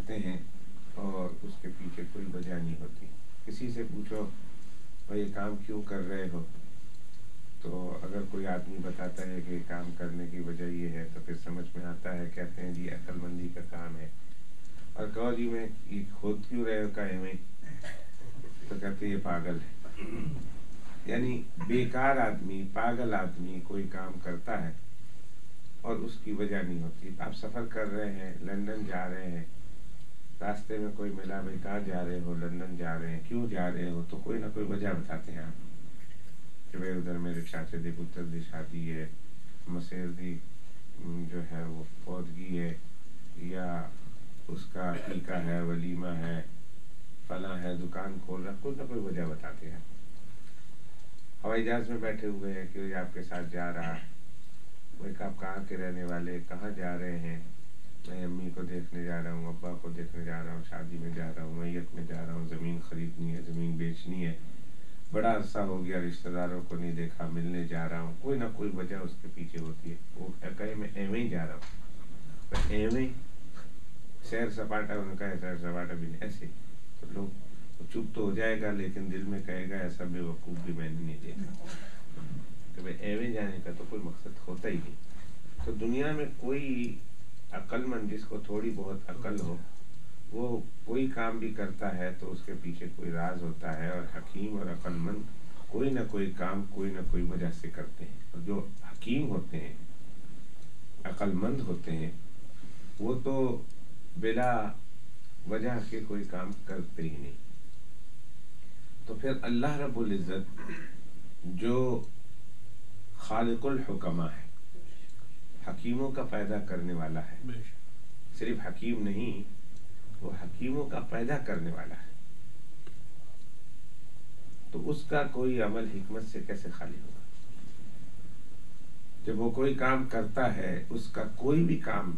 کرتے ہیں اور اس کے پیچھے کوئی وجہ نہیں ہوتی. کسی سے پوچھو بھائی یہ کام کیوں کر رہے ہو، تو اگر کوئی آدمی بتاتا ہے کہ کام کرنے کی وجہ یہ ہے تو پھر سمجھ میں آتا ہے. کہتے ہیں جی عقل مندی کا کام ہے. اور کہو جی میں یہ کھود کیوں رہے ہو کہیں میں، تو کہتے یہ پاگل ہے. یعنی بیکار آدمی، پاگل آدمی کوئی کام کرتا ہے اور اس کی وجہ نہیں ہوتی. آپ سفر کر رہے ہیں، لندن جا رہے ہیں، راستے میں کوئی ملا، بھائی کہاں جا رہے ہو؟ لندن جا رہے ہیں. کیوں جا رہے ہو؟ تو کوئی نہ کوئی وجہ بتاتے ہیں آپ کہ بھائی ادھر میرے چاچے دی پتر دی شادی ہے، مسیر دی جو ہے وہ فوتگی ہے، یا اس کا عقیقہ ہے، ولیمہ ہے، فلاں ہے، دکان کھول رہا. کوئی نہ کوئی وجہ بتاتے ہیں. ہوائی جہاز میں بیٹھے ہوئے ہیں کہ آپ کے ساتھ جا رہا. وہ آپ کہاں کے رہنے والے، کہاں جا رہے ہیں؟ میں امی کو دیکھنے جا رہا ہوں، ابا کو دیکھنے جا رہا ہوں، شادی میں جا رہا ہوں، میت میں جا رہا ہوں، زمین خریدنی ہے، زمین بیچنی ہے، بڑا عرصہ ہو گیا رشتہ داروں کو نہیں دیکھا، ملنے جا رہا ہوں. کوئی نہ کوئی وجہ اس کے پیچھے ہوتی ہے. وہ کہے میں ایویں ہی جا رہا ہوں، ایویں سیر سپاٹا، ان کا سیر سپاٹا بھی نہیں ایسے. تو لوگ چپ تو ہو جائے گا لیکن دل میں کہے گا ایسا بے وقوف بھی میں نے نہیں دیکھا. کہ بھائی ایویں جانے کا تو کوئی مقصد ہوتا ہی نہیں. تو دنیا میں کوئی عقل مند جس کو تھوڑی بہت عقل ہو، وہ کوئی کام بھی کرتا ہے تو اس کے پیچھے کوئی راز ہوتا ہے. اور حکیم اور عقل مند کوئی نہ کوئی کام کوئی نہ کوئی وجہ سے کرتے ہیں. اور جو حکیم ہوتے ہیں، عقل مند ہوتے ہیں، وہ تو بلا وجہ کے کوئی کام کرتے ہی نہیں. تو پھر اللہ رب العزت جو خالق الحکماء ہے، حکیموں کا پیدا کرنے والا ہے، صرف حکیم نہیں، وہ حکیموں کا پیدا کرنے والا ہے. تو اس کا کوئی عمل حکمت سے کیسے خالی ہوگا؟ جب وہ کوئی کام کرتا ہے، اس کا کوئی بھی کام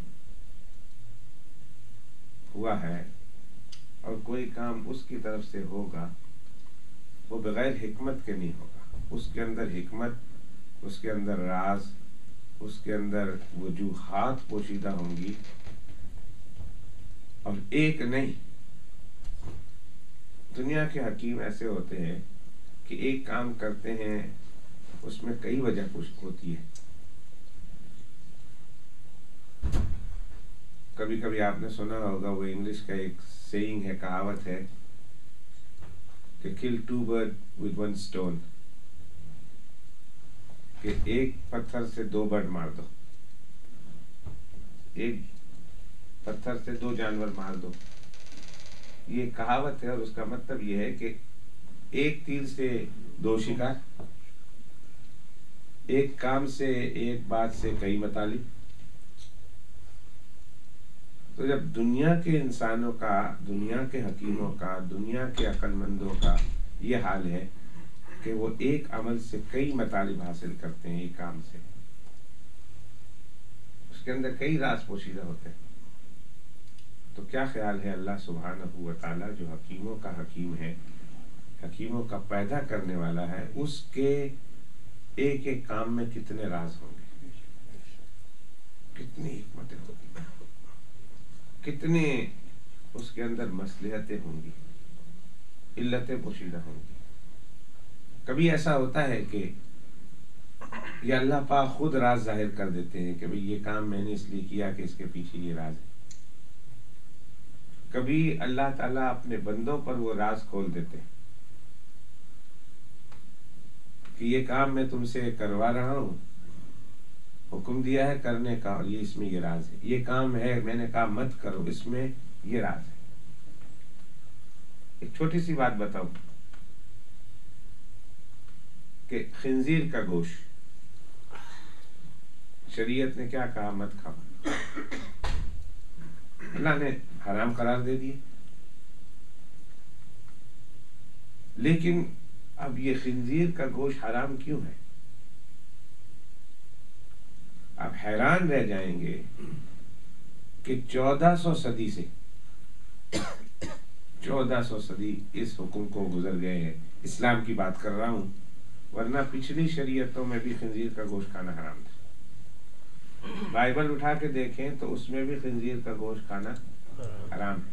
ہوا ہے اور کوئی کام اس کی طرف سے ہوگا، وہ بغیر حکمت کے نہیں ہوگا. اس کے اندر حکمت، اس کے اندر راز، اس کے اندر وجوہات پوشیدہ ہوں گی. اور ایک نہیں، دنیا کے حکیم ایسے ہوتے ہیں کہ ایک کام کرتے ہیں اس میں کئی وجہ ہوتی ہے. کبھی کبھی آپ نے سنا ہوگا، وہ انگلش کا ایک سیئنگ ہے، کہاوت ہے کہ kill two birds with one stone، کہ ایک پتھر سے دو برڈ مار دو، ایک پتھر سے دو جانور مار دو. یہ کہاوت ہے اور اس کا مطلب یہ ہے کہ ایک تیر سے دو شکار، ایک کام سے، ایک بات سے کئی مطالب. تو جب دنیا کے انسانوں کا، دنیا کے حکیموں کا، دنیا کے عقل مندوں کا یہ حال ہے کہ وہ ایک عمل سے کئی مطالب حاصل کرتے ہیں، ایک کام سے، اس کے اندر کئی راز پوشیدہ ہوتے ہیں. تو کیا خیال ہے اللہ سبحانہ و تعالیٰ جو حکیموں کا حکیم ہے، حکیموں کا پیدا کرنے والا ہے، اس کے ایک ایک کام میں کتنے راز ہوں گے، کتنی حکمتیں ہوں گی، کتنے اس کے اندر مصلحتیں ہوں گی، علتیں پوشیدہ ہوں گی. کبھی ایسا ہوتا ہے کہ یہ اللہ پاک خود راز ظاہر کر دیتے ہیں کہ بھئی یہ کام میں نے اس لیے کیا کہ اس کے پیچھے یہ راز ہے. کبھی اللہ تعالیٰ اپنے بندوں پر وہ راز کھول دیتے ہیں کہ یہ کام میں تم سے کروا رہا ہوں، حکم دیا ہے کرنے کا، اور یہ اس میں یہ راز ہے. یہ کام ہے میں نے کہا مت کرو، اس میں یہ راز ہے. ایک چھوٹی سی بات بتاؤ کہ خنزیر کا گوشت شریعت نے کیا کہا؟ مت کھاؤ. اللہ نے حرام قرار دے دیے. لیکن اب یہ خنزیر کا گوشت حرام کیوں ہے؟ آپ حیران رہ جائیں گے کہ 1400 صدی سے 1400 صدی اس حکم کو گزر گئے ہیں. اسلام کی بات کر رہا ہوں، ورنہ پچھلی شریعتوں میں بھی خنزیر کا گوشت کھانا حرام تھا. بائبل اٹھا کے دیکھیں تو اس میں بھی خنزیر کا گوشت کھانا حرام ہے.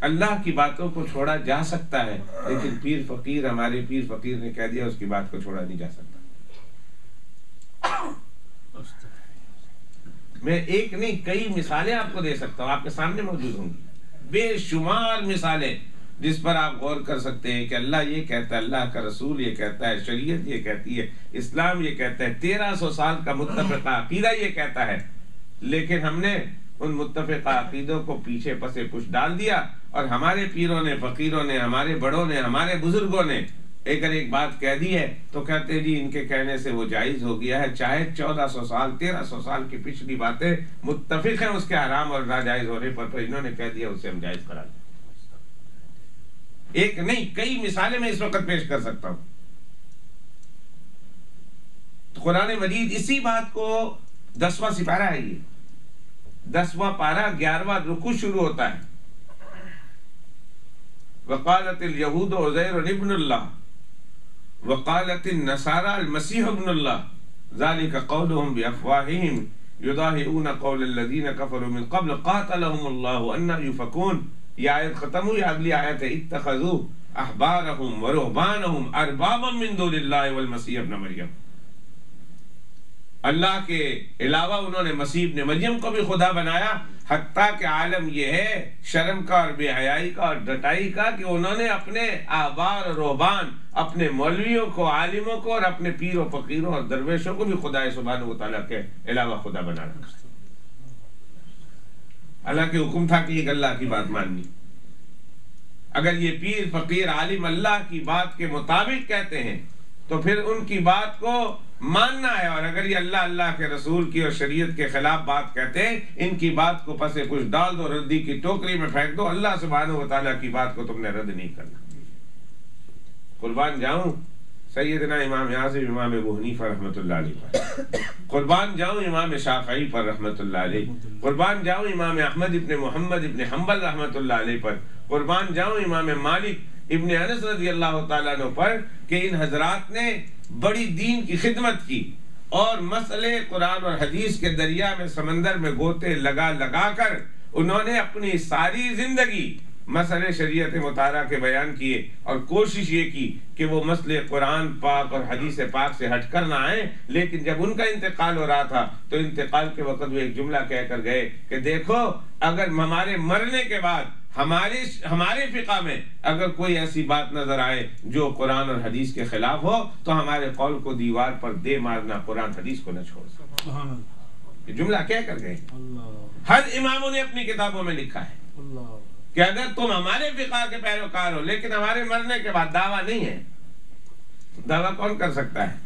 اللہ کی باتوں کو چھوڑا جا سکتا ہے، لیکن پیر فقیر، ہمارے پیر فقیر نے کہہ دیا اس کی بات کو چھوڑا نہیں جا سکتا۔ میں ایک نہیں کئی مثالیں آپ کو دے سکتا ہوں، آپ کے سامنے موجود ہوں گی، بے شمار مثالیں جس پر آپ غور کر سکتے ہیں کہ اللہ یہ کہتا ہے، اللہ کا رسول یہ کہتا ہے، شریعت یہ کہتی ہے، اسلام یہ کہتا ہے، 1300 سال کا متفقہ عقیدہ یہ کہتا ہے، لیکن ہم نے ان متفقہ عقیدوں کو پیچھے پسے پش ڈال دیا، اور ہمارے پیروں نے، فقیروں نے، ہمارے بڑوں نے، ہمارے بزرگوں نے اگر ایک بات کہہ دی ہے تو کہتے جی ان کے کہنے سے وہ جائز ہو گیا ہے، چاہے 1400 سال 1300 سال کی پچھلی باتیں متفق ہیں اس کے حرام اور ناجائز ہونے پر انہوں نے کہہ دیا اسے ہم جائز کرا دیں۔ ایک نہیں کئی مثالیں میں اس وقت پیش کر سکتا ہوں۔ قرآن مجید اسی بات کو 10واں سپارہ ہے، یہ 10واں پارہ 11واں رکوع شروع ہوتا ہے۔ وقالت اليہود عزیر ابن اللہ وقالت النصارى المسیح ابن اللہ ذلك قولهم بافواہہم یضاہئون قول الذین کفروا من قبل قاتلهم اللہ انا یؤفکون۔ یہ آیت ختم ہوئی، اگلی آیت ہے اتخذوا احبارهم ورهبانهم اربابا من دون اللہ والمسیح ابن مریم۔ اللہ کے علاوہ انہوں نے مسیح ابن مریم کو بھی خدا بنایا، حتیٰ کہ عالم یہ ہے شرم کا اور بے حیائی کا اور ڈٹائی کا کہ انہوں نے اپنے احبار اور رہبان، اپنے مولویوں کو، عالموں کو اور اپنے پیر و فقیروں اور درویشوں کو بھی خدا سبحانہ و تعالیٰ کے علاوہ خدا بنا رکھا۔ اللہ کے حکم تھا کہ ایک اللہ کی بات ماننی۔ اگر یہ پیر فقیر عالم اللہ کی بات کے مطابق کہتے ہیں تو پھر ان کی بات کو ماننا ہے، اور اگر یہ اللہ کے رسول کی اور شریعت کے خلاف بات کہتے ہیں ان کی بات کو پسے کچھ ڈال دو، ردی کی ٹوکری میں پھینک دو، اللہ سبحانہ و تعالیٰ کی بات کو تم نے رد نہیں کرنا۔ قربان جاؤں سیدنا امام اعظم امام ابو حنیفہ رحمۃ اللہ علیہ پر، قربان جاؤں امام شافعی پر رحمۃ اللہ علیہ، قربان جاؤں امام احمد ابن محمد ابن حنبل رحمۃ اللہ علیہ پر، قربان جاؤں امام مالک ابن انس رضی اللہ تعالیٰ عنہ پر، کہ ان حضرات نے بڑی دین کی خدمت کی اور مسئلے قرآن اور حدیث کے دریا میں سمندر میں گوتے لگا لگا کر انہوں نے اپنی ساری زندگی مسئلے شریعت مطالعہ کے بیان کیے، اور کوشش یہ کی کہ وہ مسئلے قرآن پاک اور حدیث پاک سے ہٹ کر نہ آئیں۔ لیکن جب ان کا انتقال ہو رہا تھا تو انتقال کے وقت وہ ایک جملہ کہہ کر گئے کہ دیکھو اگر ہمارے مرنے کے بعد ہمارے فقہ میں اگر کوئی ایسی بات نظر آئے جو قرآن اور حدیث کے خلاف ہو تو ہمارے قول کو دیوار پر دے مارنا، قرآن حدیث کو نہ چھوڑ سکتا۔ یہ جملہ کہہ کر گئے۔ ہر اماموں نے اپنی کتابوں میں لکھا ہے کہ اگر تم ہمارے فقہ کے پیروکار ہو لیکن ہمارے مرنے کے بعد دعویٰ نہیں ہے، دعویٰ کون کر سکتا ہے؟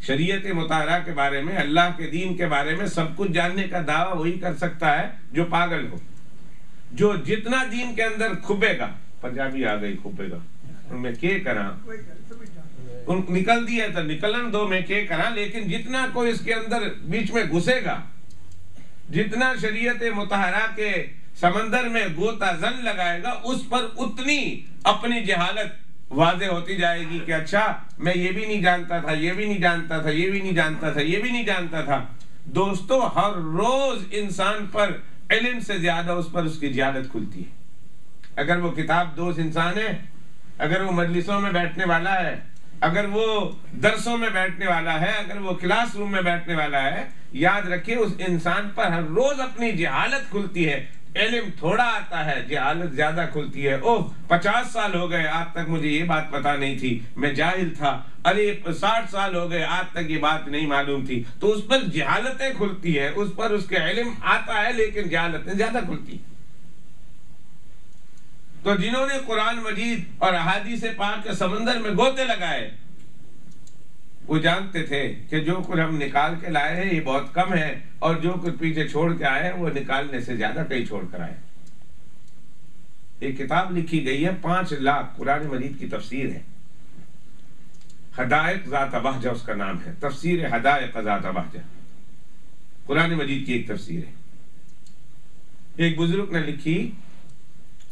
شریعت مطالعہ کے بارے میں، اللہ کے دین کے بارے میں سب کچھ جاننے کا دعویٰ وہی کر سکتا ہے جو پاگل ہو، جو جتنا دین کے اندر کھبے گا، پنجابی آ گئی کھبے گا، ان میں کیا کرا ان نکل دیا تو نکلن دو، میں کیا کرا، لیکن جتنا کوئی اس کے اندر بیچ میں گھسے گا، جتنا شریعت مطہرہ کے سمندر میں گوتا زن لگائے گا، اس پر اتنی اپنی جہالت واضح ہوتی جائے گی کہ اچھا میں یہ بھی نہیں جانتا تھا، یہ بھی نہیں جانتا تھا، یہ بھی نہیں جانتا تھا، یہ بھی نہیں جانتا تھا۔ دوستو ہر روز انسان پر علم سے زیادہ اس پر اس کی جہالت کھلتی ہے۔ اگر وہ کتاب دوست انسان ہے، اگر وہ مجلسوں میں بیٹھنے والا ہے، اگر وہ درسوں میں بیٹھنے والا ہے، اگر وہ کلاس روم میں بیٹھنے والا ہے، یاد رکھیے اس انسان پر ہر روز اپنی جہالت کھلتی ہے۔ علم تھوڑا آتا ہے، جہالت زیادہ کھلتی ہے۔ اوہ 50 سال ہو گئے آج تک مجھے یہ بات پتا نہیں تھی، میں جاہل تھا۔ ارے 60 سال ہو گئے آج تک یہ بات نہیں معلوم تھی۔ تو اس پر جہالتیں کھلتی ہے، اس پر اس کے علم آتا ہے لیکن جہالتیں زیادہ کھلتی ہیں۔ تو جنہوں نے قرآن مجید اور احادیث پاک کے سمندر میں گوتے لگائے، وہ جانتے تھے کہ جو کچھ ہم نکال کے لائے ہیں یہ بہت کم ہے، اور جو کچھ پیچھے چھوڑ کے آئے ہیں وہ نکالنے سے زیادہ کئی چھوڑ کر آئے۔ ایک کتاب لکھی گئی ہے 5 لاکھ قرآن مجید کی تفسیر ہے، حدائق ذات بہجہ اس کا نام ہے، تفسیر حدائق ذات بہجہ، قرآن مجید کی ایک تفسیر ہے۔ ایک بزرگ نے لکھی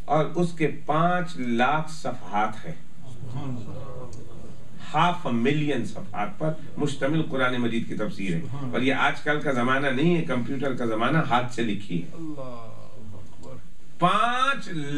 اور اس کے 5 لاکھ صفحات ہے، 500,000 صفحات پر مشتمل قرآن مجید کی تفسیر ہے۔ اور یہ آج کل کا زمانہ نہیں ہے، کمپیوٹر کا زمانہ، ہاتھ سے لکھی ہے۔ 5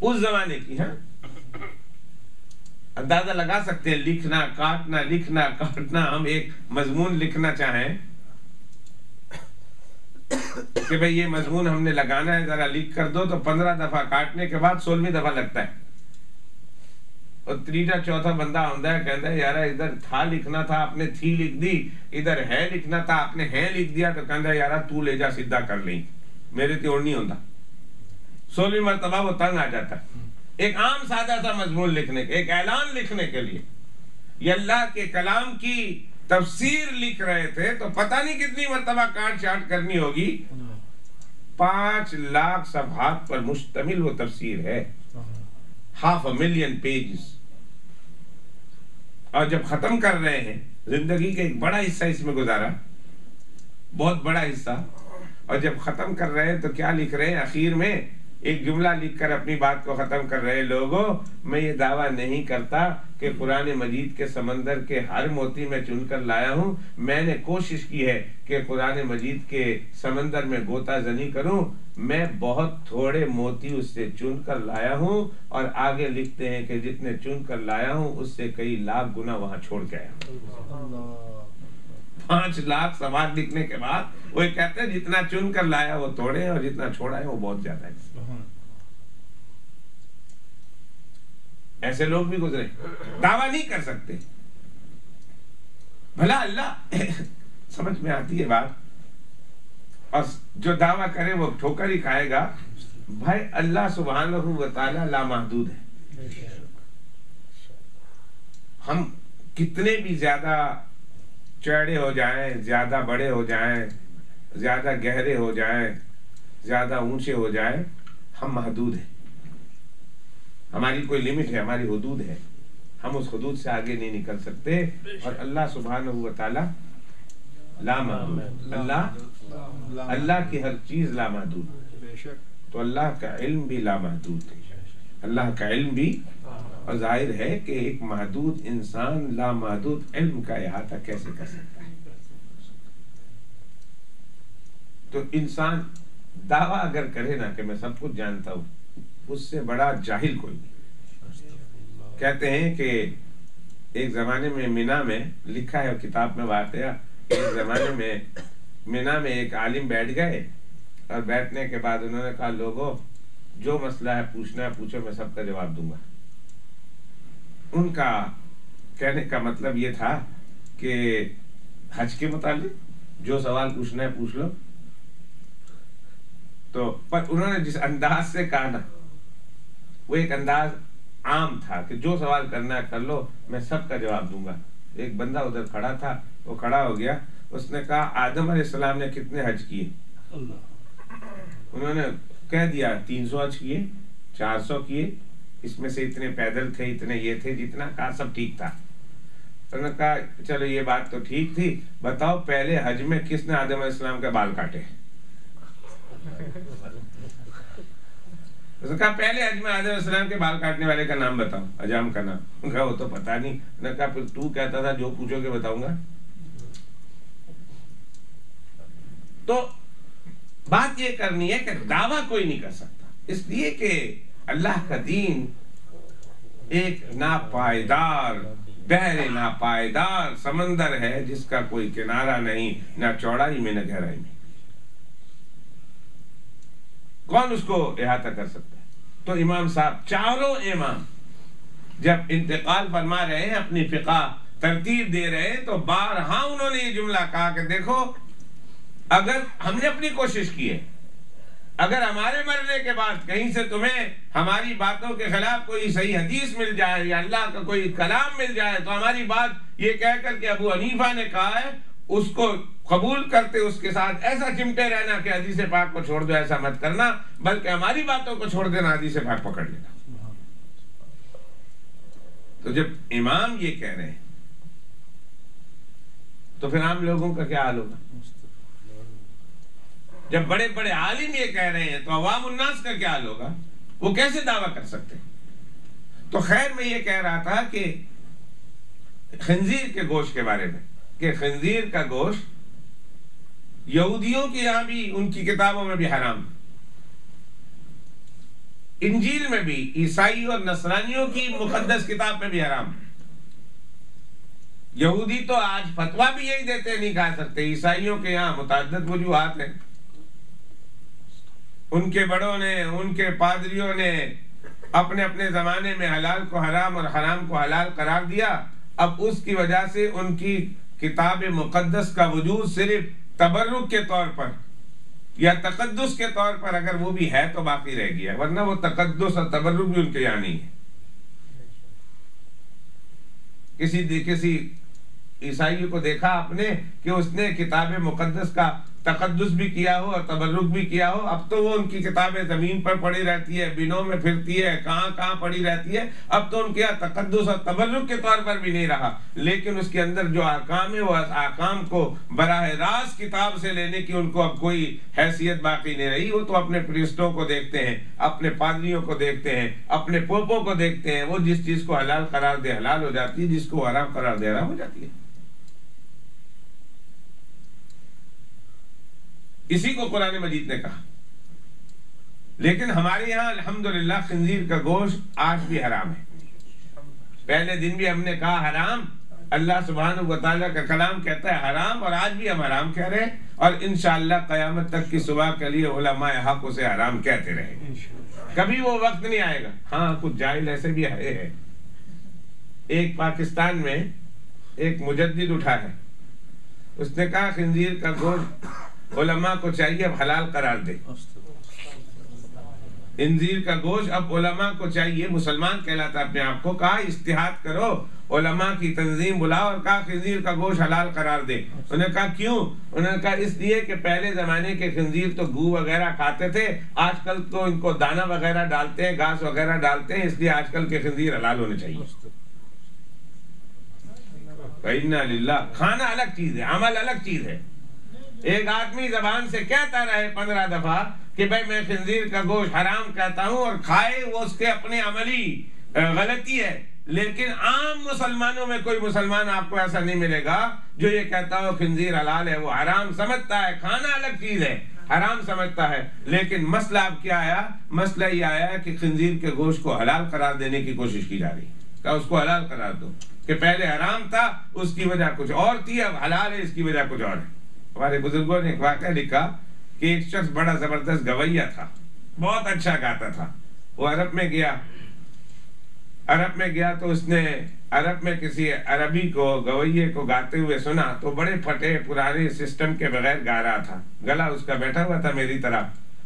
اس زمانے کی ہیں. اندازہ لگا سکتے ہیں لکھنا کاٹنا. ہم ایک مضمون لکھنا چاہیں کہ بھئی یہ مضمون ہم نے لگانا ہے ذرا لکھ کر دو، تو 15 دفعہ کاٹنے کے بعد 16ویں دفعہ لگتا ہے. اور تیسرا چوتھا بندہ آتا ہے کہتا ہے یار ادھر تھا لکھنا تھا آپ نے تھی لکھ دی، ادھر ہے لکھنا تھا آپ نے ہے لکھ دیا، تو کہتا ہے یار تو لے جا سیدھا کر لیں، میرے تے اور نہیں ہوتا. 16ویں مرتبہ وہ تنگ آ جاتا ہے ایک عام سادہ سا مضمون لکھنے کے، ایک اعلان لکھنے کے لیے. یہ اللہ کے کلام کی تفسیر لکھ رہے تھے تو پتہ نہیں کتنی مرتبہ کاٹ چاٹ کرنی ہوگی. 5 لاکھ صفحات پر مشتمل وہ تفسیر ہے، 500,000 پیجز. اور جب ختم کر رہے ہیں زندگی کا ایک بڑا حصہ اس میں گزارا، بہت بڑا حصہ، اور جب ختم کر رہے ہیں تو کیا لکھ رہے ہیں آخر میں؟ ایک جملہ لکھ کر اپنی بات کو ختم کر رہے ہیں. لوگوں میں یہ دعویٰ نہیں کرتا کہ قرآن مجید کے سمندر کے ہر موتی میں چن کر لایا ہوں. میں نے کوشش کی ہے کہ قرآن مجید کے سمندر میں غوطہ زنی کروں. میں بہت تھوڑے موتی اس سے چن کر لایا ہوں، اور آگے لکھتے ہیں کہ جتنے چن کر لایا ہوں اس سے کئی لاکھ گنا وہاں چھوڑ کے آیا ہوں. 5 لاکھ سوال لکھنے کے بعد وہ کہتے ہیں جتنا چن کر لایا وہ تھوڑے ہیں اور جتنا چھوڑا ہے وہ بہت زیادہ ہے. ایسے لوگ بھی گزرے، دعویٰ نہیں کر سکتے. بھلا اللہ سمجھ میں آتی ہے بات، اور جو دعویٰ کرے وہ ٹھوکر ہی کھائے گا. بھائی اللہ سبحانہ و تعالی لامحدود ہے. ہم کتنے بھی زیادہ چوڑے ہو جائیں، زیادہ بڑے ہو جائیں، زیادہ گہرے ہو جائیں، زیادہ اونچے ہو جائیں، ہم محدود ہیں. ہماری کوئی لمٹ ہے، ہماری حدود ہے. ہم اس حدود سے آگے نہیں نکل سکتے. اور اللہ سبحانہ و تعالی لامحدود. اللہ کی ہر چیز لامحدود، تو اللہ کا علم بھی لامحدود ہے. اللہ کا علم بھی، اور ظاہر ہے کہ ایک محدود انسان لامحدود علم کا احاطہ کیسے کر سکتا ہے. تو انسان دعویٰ اگر کرے نا کہ میں سب کچھ جانتا ہوں، اس سے بڑا جاہل کوئی نہیں. کہتے ہیں کہ ایک زمانے میں مینا میں لکھا ہے کتاب میں واقعہ، ایک زمانے میں مینا میں ایک عالم بیٹھ گئے، اور بیٹھنے کے بعد انہوں نے کہا لوگوں جو مسئلہ ہے پوچھنا ہے پوچھو، میں سب کا جواب دوں گا. ان کا کہنے کا مطلب یہ تھا کہ حج کے متعلق جو سوال پوچھنا ہے پوچھ لو. تو پر انہوں نے جس انداز سے کہا نا، وہ ایک انداز عام تھا کہ جو سوال کرنا ہے کر لو، میں سب کا جواب دوں گا. ایک بندہ ادھر کھڑا تھا، وہ کھڑا ہو گیا، اس نے کہا آدم علیہ السلام نے کتنے حج کیے؟ انہوں نے کہہ دیا 300 حج کیے، 400 کیے، اس میں سے اتنے پیدل تھے، اتنے یہ تھے، جتنا کہا سب ٹھیک تھا. انہوں نے کہا چلو یہ بات تو ٹھیک تھی، بتاؤ پہلے حج میں کس نے آدم علیہ السلام کے بال کاٹے؟ اس نے کہا پہلے حج میں آدم علیہ السلام کے بال کاٹنے والے کا نام بتاؤ، حجام کا نام. انہوں نے کہا وہ تو پتا نہیں. انہوں نے کہا پھر تو کہتا تھا جو پوچھو گے بتاؤں گا. تو بات یہ کرنی ہے کہ دعویٰ کوئی نہیں کر سکتا، اس لیے کہ اللہ کا دین ایک ناپائیدار بحر ناپائیدار سمندر ہے جس کا کوئی کنارہ نہیں، نہ چوڑائی میں نہ گہرائی میں. کون اس کو احاطہ کر سکتا ہے؟ تو امام صاحب چاروں امام جب انتقال فرما رہے ہیں، اپنی فقہ ترتیب دے رہے ہیں، تو بارہا انہوں نے یہ جملہ کہا کہ دیکھو اگر ہم نے اپنی کوشش کی ہے، اگر ہمارے مرنے کے بعد کہیں سے تمہیں ہماری باتوں کے خلاف کوئی صحیح حدیث مل جائے یا اللہ کا کوئی کلام مل جائے، تو ہماری بات یہ کہہ کر کہ ابو حنیفہ نے کہا ہے اس کو قبول کرتے، اس کے ساتھ ایسا چمٹے رہنا کہ حدیث پاک کو چھوڑ دو، ایسا مت کرنا، بلکہ ہماری باتوں کو چھوڑ دینا، حدیث پاک پکڑ لینا. تو جب امام یہ کہہ رہے ہیں تو پھر عام لوگوں کا کیا حال ہوگا؟ جب بڑے بڑے عالم یہ کہہ رہے ہیں تو عوام الناس کا کیا حال ہوگا؟ وہ کیسے دعویٰ کر سکتے ہیں؟ تو خیر میں یہ کہہ رہا تھا کہ خنزیر کے گوشت کے بارے میں، کہ خنزیر کا گوشت یہودیوں کے یہاں بھی ان کی کتابوں میں بھی حرام، انجیل میں بھی، عیسائی اور نصرانیوں کی مقدس کتاب میں بھی حرام۔ یہودی تو آج فتویٰ بھی یہی دیتے نہیں کھا سکتے، عیسائیوں کے یہاں متعدد وجوہات ہیں، ان کے بڑوں نے، ان کے پادریوں نے اپنے اپنے زمانے میں حلال کو حرام اور حرام کو حلال قرار دیا، اب اس کی وجہ سے ان کی کتاب مقدس کا وجود صرف تبرک کے طور پر یا تقدس کے طور پر اگر وہ بھی ہے تو باقی رہ گیا، ورنہ وہ تقدس اور تبرک بھی ان کے یہاں نہیں ہے۔ کسی عیسائی کو دیکھا آپ نے کہ اس نے کتاب مقدس کا تقدس بھی کیا ہو اور تبرک بھی کیا ہو؟ اب تو وہ ان کی کتابیں زمین پر پڑی رہتی ہے، بنوں میں پھرتی ہے، کہاں کہاں پڑی رہتی ہے، اب تو ان کے یہاں تقدس اور تبرک کے طور پر بھی نہیں رہا، لیکن اس کے اندر جو احکام ہے وہ احکام کو براہ راست کتاب سے لینے کی ان کو اب کوئی حیثیت باقی نہیں رہی۔ وہ تو اپنے پریسٹوں کو دیکھتے ہیں، اپنے پادریوں کو دیکھتے ہیں، اپنے پوپوں کو دیکھتے ہیں، وہ جس چیز کو حلال قرار دے حلال ہو جاتی ہے، جس کو حرام قرار دے حرام ہو جاتی ہے۔ اسی کو قرآن مجید نے کہا۔ لیکن ہمارے یہاں الحمدللہ خنزیر کا گوشت آج بھی حرام ہے۔ پہلے دن بھی ہم نے کہا حرام، اللہ سبحانہ و تعالیٰ کا کلام کہتا ہے حرام، اور آج بھی ہم حرام کہہ رہے ہیں، اور انشاءاللہ قیامت تک کی صبح کے لیے علماء حق اسے حرام کہتے رہے گے۔ کبھی وہ وقت نہیں آئے گا۔ ہاں کچھ جاہل ایسے بھی آئے ہیں۔ ایک پاکستان میں ایک مجدد اٹھا ہے، اس نے کہا خنزیر کا گوشت علماء کو چاہیے اب حلال قرار دے، خنزیر کا گوشت اب علماء کو چاہیے، مسلمان کہلاتا اپنے آپ کو، کہا اجتہاد کرو، علماء کی تنظیم بلاؤ اور کہا خنزیر کا گوشت حلال قرار دے۔ انہوں نے کہا کیوں؟ انہوں نے کہا اس لیے کہ پہلے زمانے کے خنزیر تو گو وغیرہ کھاتے تھے، آج کل تو ان کو دانہ وغیرہ ڈالتے ہیں، گھاس وغیرہ ڈالتے ہیں، اس لیے آج کل کے خنزیر حلال ہونے چاہیے۔ اِنَّا لِلَّهِ، کھانا الگ چیز ہے، عمل الگ چیز ہے۔ ایک آدمی زبان سے کہتا رہے 15 دفعہ کہ بھائی میں خنزیر کا گوشت حرام کہتا ہوں اور کھائے، وہ اس کے اپنے عملی غلطی ہے، لیکن عام مسلمانوں میں کوئی مسلمان آپ کو ایسا نہیں ملے گا جو یہ کہتا ہو خنزیر حلال ہے۔ وہ حرام سمجھتا ہے، کھانا الگ چیز ہے، حرام سمجھتا ہے، لیکن مسئلہ اب کیا آیا؟ مسئلہ یہ آیا ہے کہ خنزیر کے گوشت کو حلال قرار دینے کی کوشش کی جا رہی ہے، کہ اس کو حلال قرار دو، کہ پہلے حرام تھا اس کی وجہ کچھ اور تھی، اب حلال ہے اس کی وجہ کچھ اور ہے۔ ہمارے بزرگوں نے ایک واقعہ لکھا کہ ایک شخص بڑا زبردست گویہ تھا، بہت اچھا گاتا تھا، وہ عرب میں گیا تو اس نے عرب میں کسی عربی کو گویے کو گاتے ہوئے سنا تو بڑے پھٹے پرانے سسٹم کے بغیر گا رہا تھا، گلا اس کا بیٹھا ہوا تھا میری طرح،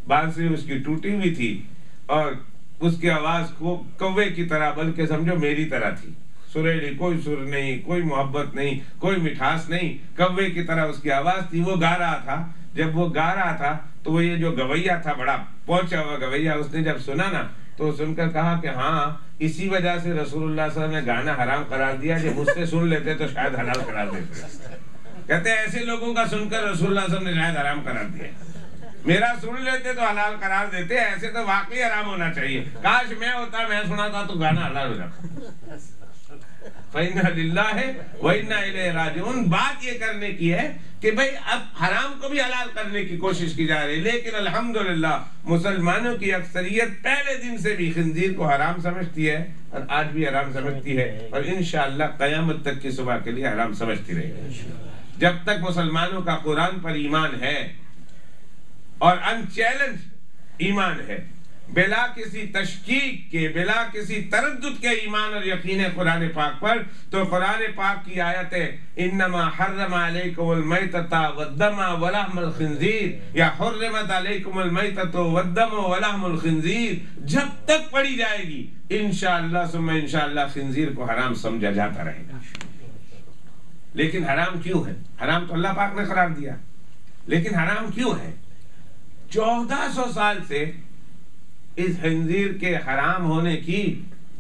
بانسری اس کی ٹوٹی ہوئی تھی اور اس کی آواز کوے کی طرح بلکہ سمجھو میری طرح تھی، سریلی، کوئی سر نہیں، کوئی محبت نہیں، کوئی مٹھاس نہیں، کوے کی طرح اس کی آواز تھی۔ وہ گا رہا تھا، جب وہ گا رہا تھا تو وہ یہ جو گویہ تھا بڑا پہنچا ہوا گویہ، اس نے جب سنا نا تو سن کر کہا کہ ہاں اسی وجہ سے رسول اللہ صلی اللہ علیہ وسلم نے گانا حرام قرار دیا، جب مجھ سے سن لیتے تو شاید حلال قرار دیتے۔ کہتے ہیں ایسے لوگوں کا سن کر رسول اللہ صلی اللہ علیہ وسلم نے شاید حرام قرار دیا، میرا سن لیتے تو حلال قرار دیتے، ایسے تو واقعی حرام ہونا چاہیے، کاش میں ہوتا، میں سنا تھا تو گانا حلال ہو جاتا۔ فَإِنَّا لِلَّهِ وَإِنَّا إِلَيْهِ رَاجِعُونَ۔ بات یہ کرنے کی ہے کہ بھئی اب حرام کو بھی حلال کرنے کی کوشش کی جا رہی ہے، لیکن الحمدللہ مسلمانوں کی اکثریت پہلے دن سے بھی خنزیر کو حرام سمجھتی ہے اور آج بھی حرام سمجھتی ہے، اور انشاءاللہ قیامت تک کی صبح کے لیے حرام سمجھتی رہے گی۔ جب تک مسلمانوں کا قرآن پر ایمان ہے اور ان چیلنج ایمان ہے، بلا کسی تشکیک کے، بلا کسی تردد کے ایمان اور یقین قرآن پاک پر، تو قرآن پاک کی آیت ہے انما حرم علیکم المیتۃ والدم ولحم الخنزیر، یا حرمت علیکم المیتۃ والدم ولحم الخنزیر، جب تک پڑھی جائے گی انشاءاللہ ثم انشاءاللہ خنزیر کو حرام سمجھا جاتا رہے گا۔ لیکن حرام کیوں ہے؟ حرام تو اللہ پاک نے قرار دیا، لیکن حرام کیوں ہے؟ 1400 سال سے اس خنزیر کے حرام ہونے کی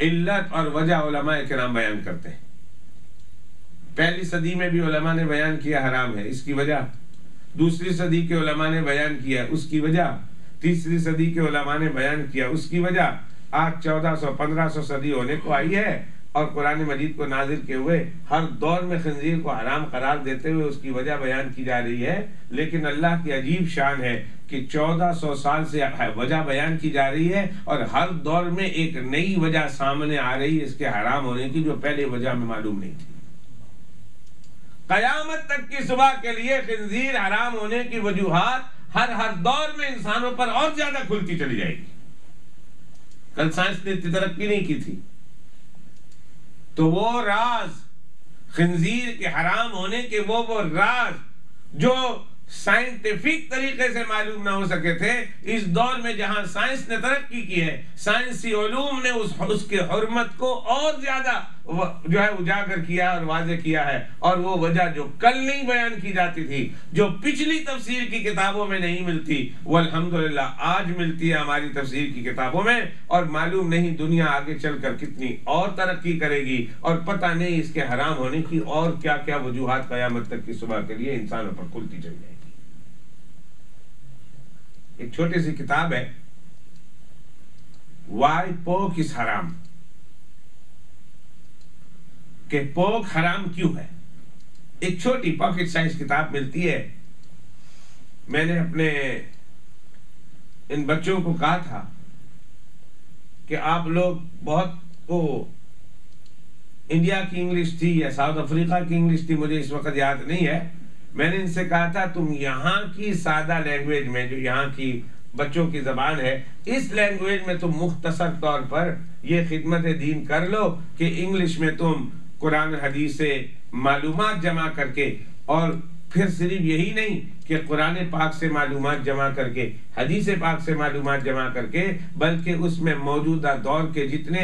علت اور وجہ علماء کرام بیان کرتے ہیں۔ پہلی صدی میں بھی علماء نے بیان کیا حرام ہے، اس کی وجہ، دوسری صدی کے علماء نے بیان کیا اس کی وجہ، تیسری صدی کے علماء نے بیان کیا اس کی وجہ، آج 1400 1500 صدی ہونے کو آئی ہے اور قرآن مجید کو نازل کیے ہوئے ہر دور میں خنزیر کو حرام قرار دیتے ہوئے اس کی وجہ بیان کی جا رہی ہے، لیکن اللہ کی عجیب شان ہے کہ 1400 سال سے وجہ بیان کی جا رہی ہے اور ہر دور میں ایک نئی وجہ سامنے آ رہی ہے اس کے حرام ہونے کی، جو پہلے وجہ میں معلوم نہیں تھی۔ قیامت تک کی صبح کے لیے خنزیر حرام ہونے کی وجوہات ہر دور میں انسانوں پر اور زیادہ کھلتی چلی جائے گی۔ کل سائنس نے اتنی ترقی نہیں کی تھی، تو وہ راز خنزیر کے حرام ہونے کے وہ راز جو سائنٹیفک طریقے سے معلوم نہ ہو سکے تھے، اس دور میں جہاں سائنس نے ترقی کی ہے، سائنسی علوم نے اس کے حرمت کو اور زیادہ جو ہے اجاگر کیا اور واضح کیا ہے، اور وہ وجہ جو کل نہیں بیان کی جاتی تھی، جو پچھلی تفسیر کی کتابوں میں نہیں ملتی، وہ الحمدللہ آج ملتی ہے ہماری تفسیر کی کتابوں میں، اور معلوم نہیں دنیا آگے چل کر کتنی اور ترقی کرے گی، اور پتہ نہیں اس کے حرام ہونے کی اور کیا کیا وجوہات قیامت تک کی صبح کے لیے انسانوں پر کھلتی چلی جائے گی۔ ایک چھوٹی سی کتاب ہے، وائی پوک از حرام، کہ پوک حرام کیوں ہے۔ ایک چھوٹی پاکٹ سائز کتاب ملتی ہے۔ میں نے اپنے ان بچوں کو کہا تھا کہ آپ لوگ بہت انڈیا کی انگلش تھی یا ساؤتھ افریقہ کی انگلش تھی، مجھے اس وقت یاد نہیں ہے، میں نے ان سے کہا تھا تم یہاں کی سادہ لینگویج میں، جو یہاں کی بچوں کی زبان ہے، اس لینگویج میں تم مختصر طور پر یہ خدمت دین کر لو کہ انگلش میں تم قرآن حدیث سے معلومات جمع کر کے، اور پھر صرف یہی نہیں کہ قرآن پاک سے معلومات جمع کر کے، حدیث پاک سے معلومات جمع کر کے، بلکہ اس میں موجودہ دور کے جتنے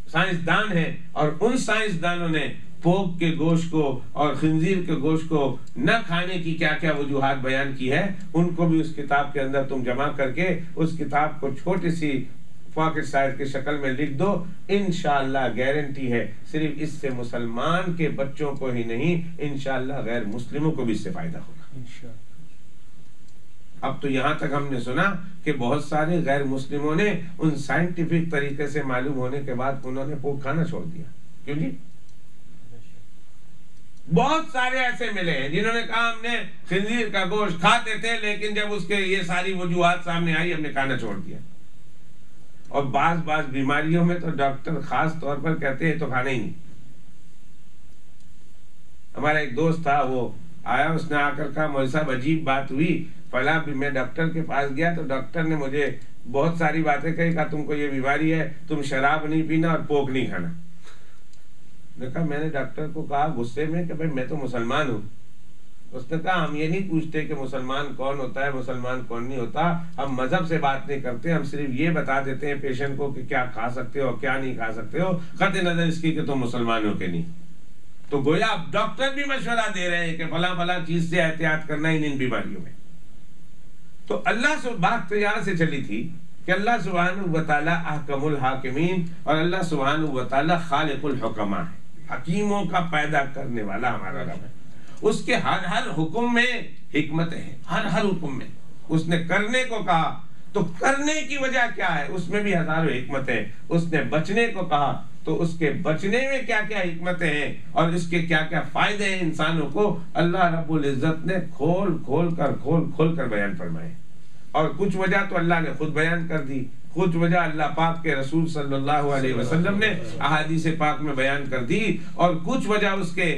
سائنسدان ہیں، اور ان سائنسدانوں نے پوک کے گوشت کو اور خنزیر کے گوشت کو نہ کھانے کی کیا کیا وجوہات بیان کی ہے، ان کو بھی اس کتاب کے اندر تم جمع کر کے اس کتاب کو چھوٹی سی پاکٹ سائز کی شکل میں لکھ دو۔ انشاءاللہ گارنٹی ہے صرف اس سے مسلمان کے بچوں کو ہی نہیں، انشاءاللہ غیر مسلموں کو بھی اس سے فائدہ ہوگا۔ اب تو یہاں تک ہم نے سنا کہ بہت سارے غیر مسلموں نے ان سائنٹیفک طریقے سے معلوم ہونے کے بعد انہوں نے پوک کھانا چھوڑ دیا۔ کیوں جی؟ بہت سارے ایسے ملے ہیں جنہوں نے کہا ہم نے خنزیر کا گوشت کھاتے تھے، لیکن جب اس کے یہ ساری وجوہات سامنے آئی ہم نے کھانا چھوڑ دیا۔ اور بعض بیماریوں میں تو ڈاکٹر خاص طور پر کہتے ہیں تو کھانا ہی نہیں۔ ہمارا ایک دوست تھا، وہ آیا، اس نے آ کر کہا مولوی صاحب عجیب بات ہوئی، فلاں میں ڈاکٹر کے پاس گیا تو ڈاکٹر نے مجھے بہت ساری باتیں کہی، کہا تم کو یہ بیماری ہے، تم شراب نہیں پینا اور پوک نہیں کھانا۔ دیکھا، میں نے ڈاکٹر کو کہا غصے میں کہ بھائی میں تو مسلمان ہوں۔ اس نے کہا ہم یہ نہیں پوچھتے کہ مسلمان کون ہوتا ہے، مسلمان کون نہیں ہوتا، ہم مذہب سے بات نہیں کرتے، ہم صرف یہ بتا دیتے ہیں پیشنٹ کو کہ کیا کھا سکتے ہو کیا نہیں کھا سکتے ہو، قطع نظر اس کی کہ تم مسلمان ہو کہ نہیں۔ تو گویا ڈاکٹر بھی مشورہ دے رہے ہیں کہ فلاں چیز سے احتیاط کرنا ان بیماریوں میں۔ تو اللہ سے بات تو یہاں سے چلی تھی کہ اللہ سبحانہ و تعالی احکم الحاکمین، اور اللہ سبحانہ و تعالی خالق الحکماء ہے، حکیموں کا پیدا کرنے والا ہمارا رب ہے۔ اس کے ہر حکم میں حکمتیں ہیں، ہر حکم میں اس نے کرنے کو کہا تو کرنے کی وجہ کیا ہے، اس میں بھی ہزاروں حکمتیں۔ اس نے بچنے کو کہا تو اس کے بچنے میں کیا کیا حکمتیں ہیں اور اس کے کیا کیا فائدے ہیں انسانوں کو، اللہ رب العزت نے کھول کر بیان فرمائے۔ اور کچھ وجہ تو اللہ نے خود بیان کر دی، کچھ وجہ اللہ پاک کے رسول صلی اللہ علیہ وسلم نے احادیث پاک میں بیان کر دی، اور کچھ وجہ اس کے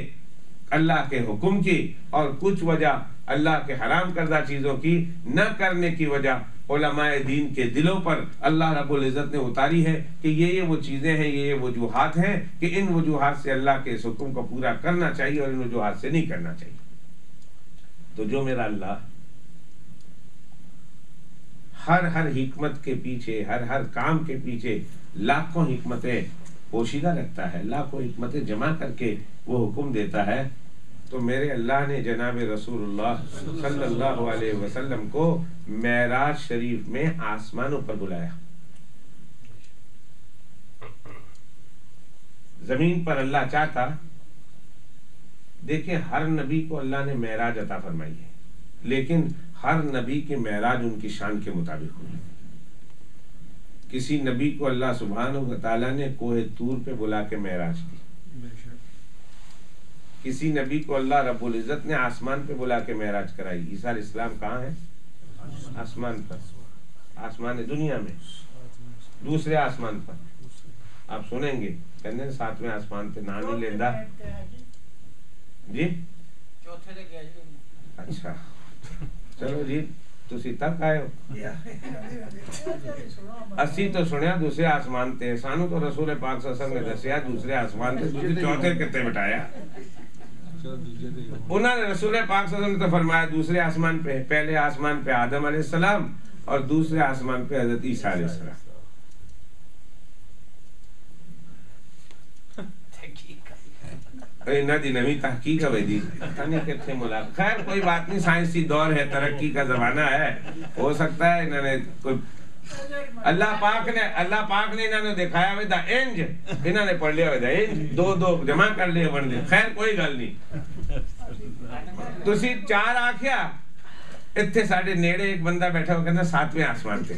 اللہ کے حکم کی، اور کچھ وجہ اللہ کے حرام کردہ چیزوں کی نہ کرنے کی وجہ علماء دین کے دلوں پر اللہ رب العزت نے اتاری ہے کہ یہ وہ چیزیں ہیں، یہ وجوہات ہیں کہ ان وجوہات سے اللہ کے اس حکم کو پورا کرنا چاہیے اور ان وجوہات سے نہیں کرنا چاہیے۔ تو جو میرا اللہ ہر حکمت کے پیچھے، ہر کام کے پیچھے لاکھوں حکمتیں پوشیدہ رکھتا ہے، لاکھوں حکمتیں جمع کر کے وہ حکم دیتا ہے، تو میرے اللہ نے جناب رسول اللہ صلی اللہ علیہ وسلم کو معراج شریف میں آسمانوں پر بلایا۔ زمین پر اللہ چاہتا، دیکھیں ہر نبی کو اللہ نے معراج عطا فرمائی ہے، لیکن ہر نبی کی معراج ان کی شان کے مطابق ہوئی۔ کسی نبی کو اللہ سبحانہ و تعالیٰ نے کوہ طور پہ بلا کے معراج کی، کسی نبی کو اللہ رب العزت نے آسمان پہ بلا کے معراج کرائی۔ عیسیٰ علیہ السلام کہاں ہے؟ آسمان پر، آسمان دنیا میں، دوسرے آسمان پر۔ آپ سنیں گے کہنے ساتویں آسمان پہ نہ نہیں لیندہ جی، اچھا چلو جی تسی تک آئے ہو، اسی تو سنیا دوسرے آسمان تے، سانو تو رسول پاک صلی اللہ علیہ وسلم نے دسیا دوسرے آسمان تے، تسی چوتھے کتے بٹایا۔ انہوں نے رسول پاک صلی اللہ علیہ وسلم نے تو فرمایا دوسرے آسمان پہ، پہلے آسمان پہ آدم علیہ السلام اور دوسرے آسمان پہ حضرت عیسیٰ علیہ السلام۔ نہ دی نوی تحقیق ہے دی پتہ نہیں کتنے ملاقات، خیر کوئی بات نہیں، سائنسی دور ہے، ترقی کا زمانہ ہے، ہو سکتا ہے انہوں نے کوئی اللہ پاک نے انہوں نے دکھایا ہوئے دا انج، انہوں نے پڑھ لیا ہوئے دا انج، دو دو جمع کر لیا بن دیا، خیر کوئی گل نہیں۔ تسی چار آکھیا اتھے ساڑھے نیڑے ایک بندہ بیٹھا ہو کہنا ساتویں آسمان پہ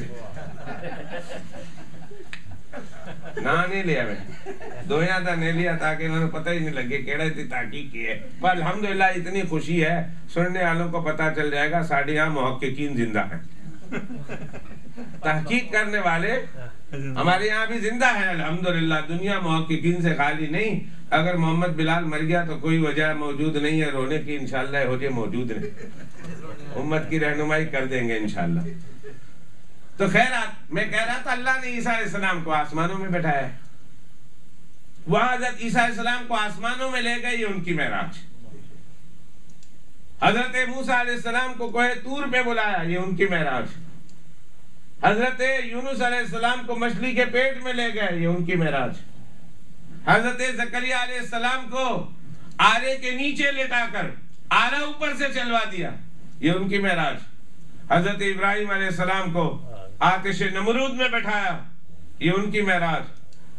نہ نہیں لیا میں دویاں دا نہیں لیا تاکہ انہوں نے پتہ ہی نہیں لگے کیڑا اتنی تحقیق کی ہے، پر الحمدللہ اتنی خوشی ہے سننے والوں کو پتہ چل جائے گا ساڑھے یہاں محققین زندہ ہیں، تحقیق کرنے والے ہمارے یہاں بھی زندہ ہیں الحمدللہ، دنیا محققین سے خالی نہیں۔ اگر محمد بلال مر گیا تو کوئی وجہ موجود نہیں ہے رونے کی، انشاءاللہ ہو جائے موجود نہیں، امت کی رہنمائی کر دیں گے انشاءاللہ۔ تو خیر میں کہہ رہا تھا اللہ نے عیسیٰ علیہ السلام کو آسمانوں میں بٹھایا ہے، وہاں حضرت عیسیٰ علیہ السلام کو آسمانوں میں لے گئے، یہ ان کی معراج۔ حضرت موسیٰ علیہ السلام کو کوہ طور پہ بلایا، یہ ان کی معراج۔ حضرت یونس علیہ السلام کو مچھلی کے پیٹ میں لے گئے، یہ ان کی معراج۔ حضرت زکریا علیہ السلام کو آرے کے نیچے لٹا کر آرا اوپر سے چلوا دیا، یہ ان کی معراج۔ حضرت ابراہیم علیہ السلام کو آتش نمرود میں بٹھایا، یہ ان کی معراج۔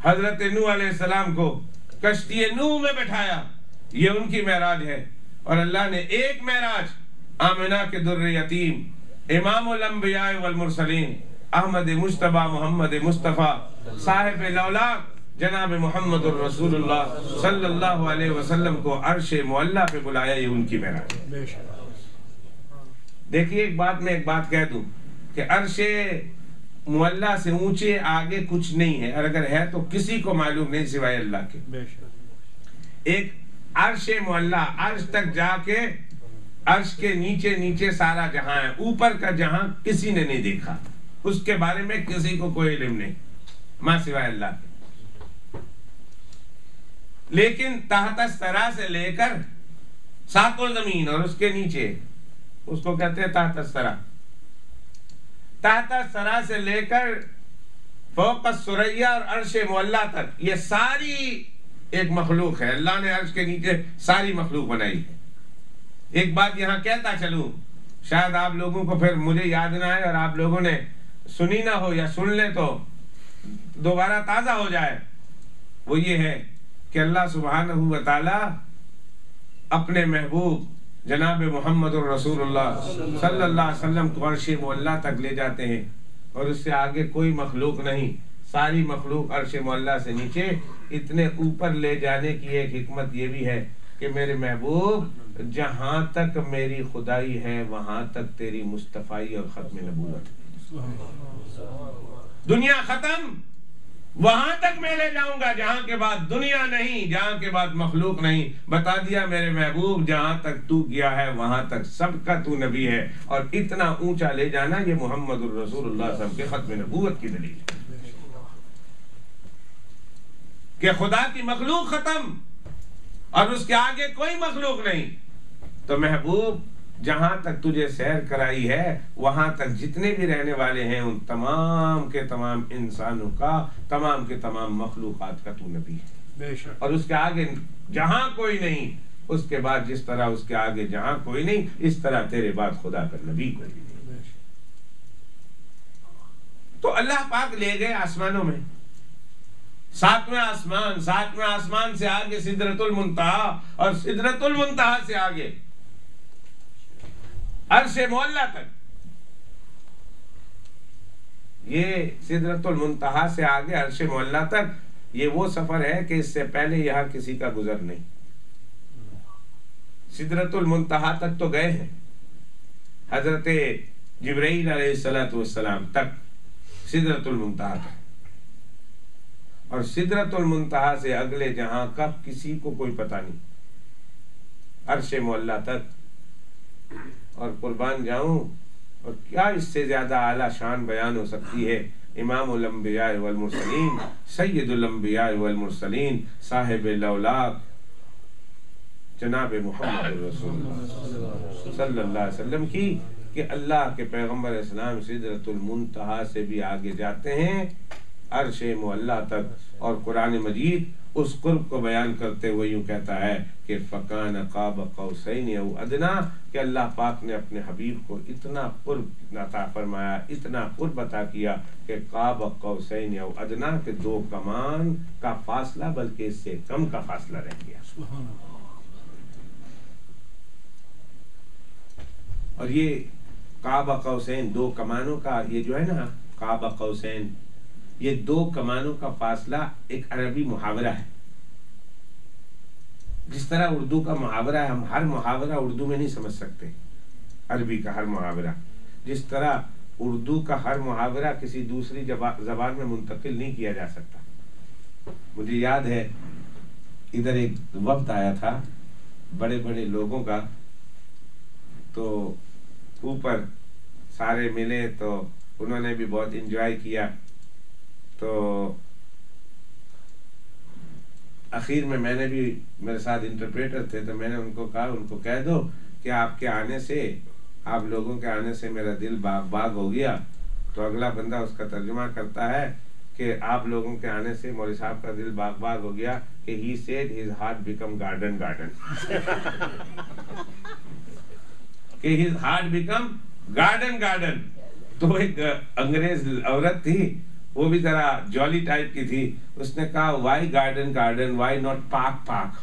حضرت نوح علیہ السلام کو کشتی نوح میں بٹھایا، یہ ان کی معراج ہے۔ اور اللہ نے ایک معراج آمنہ کے در یتیم، امام الانبیاء والمرسلین، احمد مجتبی محمد مصطفیٰ صاحب لولاک جناب محمد الرسول اللہ صلی اللہ علیہ وسلم کو عرش معلیٰ پہ بلایا، یہ ان کی معراج۔ دیکھیے ایک بات کہہ دوں کہ عرش معلیٰ سے اونچے آگے کچھ نہیں ہے، اور اگر ہے تو کسی کو معلوم نہیں سوائے اللہ کے۔ ایک عرش معلیٰ، عرش تک جا کے عرش کے نیچے سارا جہاں ہے، اوپر کا جہاں کسی نے نہیں دیکھا، اس کے بارے میں کسی کو کوئی علم نہیں ماں سوائے اللہ کے۔ لیکن تحت الثری سے لے کر ساتوں زمین اور اس کے نیچے، اس کو کہتے ہیں تحت الثری، تحت الثری سے لے کر فوق الثریا اور عرش معلیٰ تک، یہ ساری ایک مخلوق ہے، اللہ نے عرش کے نیچے ساری مخلوق بنائی ہے۔ ایک بات یہاں کہتا چلوں، شاید آپ لوگوں کو پھر مجھے یاد نہ آئے اور آپ لوگوں نے سنی نہ ہو، یا سن لیں تو دوبارہ تازہ ہو جائے، وہ یہ ہے کہ اللہ سبحانہ و تعالی اپنے محبوب جناب محمد الرسول اللہ صلی اللہ علیہ وسلم کو عرش معلیٰ تک لے جاتے ہیں، اور اس سے آگے کوئی مخلوق نہیں، ساری مخلوق عرش معلیٰ سے نیچے۔ اتنے اوپر لے جانے کی ایک حکمت یہ بھی ہے کہ میرے محبوب جہاں تک میری خدائی ہے وہاں تک تیری مصطفائی اور ختم نبوت، دنیا ختم وہاں تک میں لے جاؤں گا جہاں کے بعد دنیا نہیں، جہاں کے بعد مخلوق نہیں۔ بتا دیا میرے محبوب جہاں تک تو گیا ہے وہاں تک سب کا تو نبی ہے، اور اتنا اونچا لے جانا یہ محمد الرسول اللہ صلی اللہ علیہ وسلم کے ختم نبوت کی دلیل ہے کہ خدا کی مخلوق ختم اور اس کے آگے کوئی مخلوق نہیں۔ تو محبوب جہاں تک تجھے سیر کرائی ہے وہاں تک جتنے بھی رہنے والے ہیں ان تمام کے تمام انسانوں کا، تمام کے تمام مخلوقات کا تو نبی ہے، اور اس کے آگے جہاں کوئی نہیں، اس کے بعد جس طرح اس کے آگے جہاں کوئی نہیں، اس طرح تیرے بعد خدا کا نبی کوئی نہیں۔ تو اللہ پاک لے گئے آسمانوں میں، ساتویں آسمان سے آگے سدرۃ المنتہا، اور سدرۃ المنتہا سے آگے عرش معلیٰ تک۔ یہ سدرۃ المنتہا سے آگے عرش معلیٰ تک یہ وہ سفر ہے کہ اس سے پہلے یہاں کسی کا گزر نہیں. سدرۃ المنتہا تک تو گئے ہیں حضرت جبرائیل علیہ السلام تک، سدرۃ المنتہا تک، اور سدرۃ المنتہا سے اگلے جہاں کا کسی کو کوئی پتہ نہیں، عرش معلیٰ تک. اور قربان جاؤں، اور کیا اس سے زیادہ اعلیٰ شان بیان ہو سکتی ہے. امام الانبیاء والمرسلین، سید الانبیاء والمرسلین، صاحب لولاک جناب محمد رسول اللہ صلی اللہ علیہ وسلم کی، کہ اللہ کے پیغمبر اسلام سدرۃ المنتہا سے بھی آگے جاتے ہیں عرش معلیٰ تک. اور قرآن مجید اس قرب کو بیان کرتے ہوئے یوں کہتا ہے کہ فَكَانَ قَابَ قَوْسَيْنِ أَوْ أَدْنَىٰ، کہ اللہ پاک نے اپنے حبیب کو اتنا قرب عطا فرمایا، اتنا قرب عطا کیا کہ قَابَ قَوْسَيْنِ أَوْ أَدْنَىٰ، کہ دو کمان کا فاصلہ بلکہ اس سے کم کا فاصلہ رہ گیا. اور یہ قاب قوسین، دو کمانوں کا، یہ جو ہے نا قاب قوسین، یہ دو کمانوں کا فاصلہ ایک عربی محاورہ ہے. جس طرح اردو کا محاورہ ہے، ہم ہر محاورہ اردو میں نہیں سمجھ سکتے، عربی کا ہر محاورہ، جس طرح اردو کا ہر محاورہ کسی دوسری زبان میں منتقل نہیں کیا جا سکتا. مجھے یاد ہے ادھر ایک وقت آیا تھا بڑے بڑے لوگوں کا، تو اوپر سارے ملے تو انہوں نے بھی بہت انجوائے کیا. تو اخیر میں نے بھی، میرے ساتھ انٹرپریٹر تھے، تو میں نے ان کو کہا، ان کو کہہ دو کہ آپ کے آنے سے، آپ لوگوں کے آنے سے میرا دل باغ باغ ہو گیا. تو اگلا بندہ اس کا ترجمہ کرتا ہے کہ آپ لوگوں کے آنے سے مولوی صاحب کا دل باغ باغ ہو گیا، کہ he said his heart become garden کہ his heart become garden. تو ایک انگریز عورت تھی، وہ بھی ذرا جولی ٹائپ کی تھی، اس نے کہا وائی گارڈن وائی ناٹ پاک.